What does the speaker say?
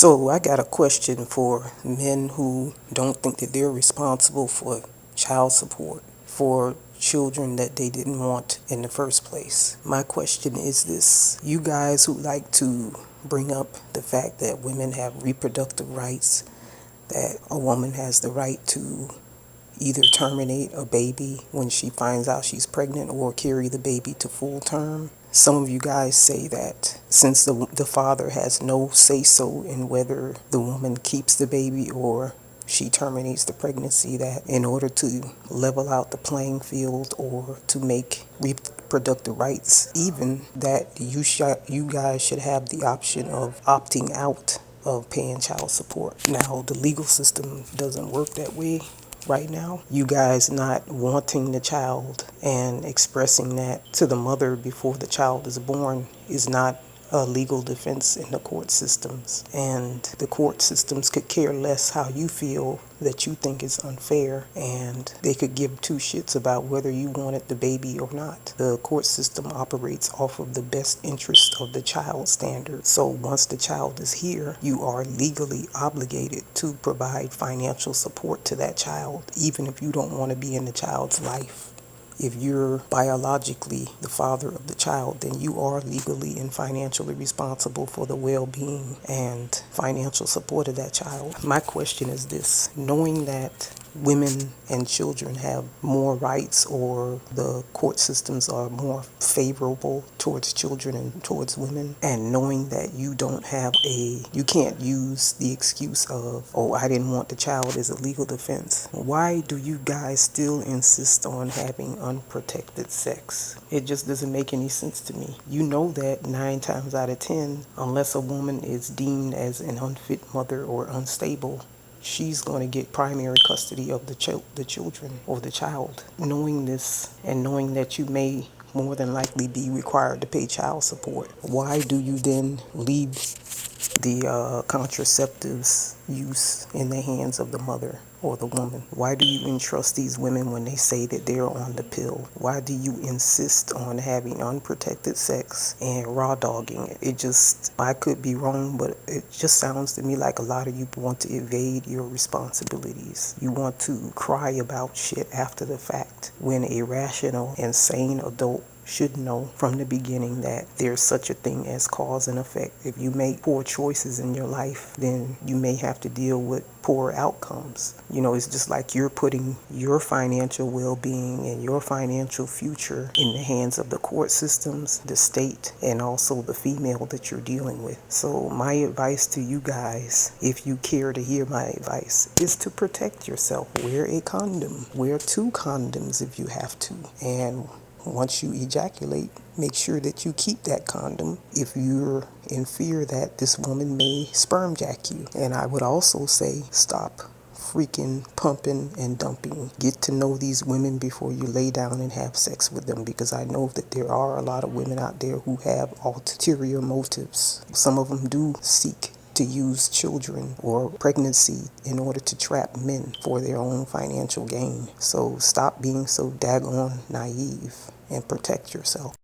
So I got a question for men who don't think that they're responsible for child support for children that they didn't want in the first place. My question is this: you guys who like to bring up the fact that women have reproductive rights, that a woman has the right to either terminate a baby when she finds out she's pregnant or carry the baby to full term. Some of you guys say that since the father has no say-so in whether the woman keeps the baby or she terminates the pregnancy, that in order to level out the playing field or to make reproductive rights even, that you guys should have the option of opting out of paying child support. Now, the legal system doesn't work that way right now. You guys not wanting the child and expressing that to the mother before the child is born is not a legal defense in the court systems. And the court systems could care less how you feel that you think is unfair, and they could give two shits about whether you wanted the baby or not. The court system operates off of the best interest of the child standard. So once the child is here, you are legally obligated to provide financial support to that child, even if you don't want to be in the child's life. If you're biologically the father of the child, then you are legally and financially responsible for the well-being and financial support of that child. My question is this: knowing that women and children have more rights, or the court systems are more favorable towards children and towards women, and knowing that you can't use the excuse of, oh, I didn't want the child, as a legal defense, why do you guys still insist on having unprotected sex? It just doesn't make any sense to me. You know that 9 times out of 10, unless a woman is deemed as an unfit mother or unstable, she's going to get primary custody of the children or the child. Knowing this, and knowing that you may more than likely be required to pay child support, why do you then leave the contraceptives use in the hands of the mother or the woman? Why do you entrust these women when they say that they're on the pill? Why do you insist on having unprotected sex and raw dogging it? I could be wrong, but it just sounds to me like a lot of you want to evade your responsibilities. You want to cry about shit after the fact, when a rational and sane adult should know from the beginning that there's such a thing as cause and effect. If you make poor choices in your life, then you may have to deal with poor outcomes. It's just like you're putting your financial well-being and your financial future in the hands of the court systems, the state, and also the female that you're dealing with. So my advice to you guys, if you care to hear my advice, is to protect yourself. Wear a condom. Wear 2 condoms if you have to. And once you ejaculate, make sure that you keep that condom if you're in fear that this woman may sperm jack you. And I would also say, stop freaking pumping and dumping. Get to know these women before you lay down and have sex with them, because I know that there are a lot of women out there who have ulterior motives. Some of them do seek to use children or pregnancy in order to trap men for their own financial gain. So stop being so daggone naive and protect yourself.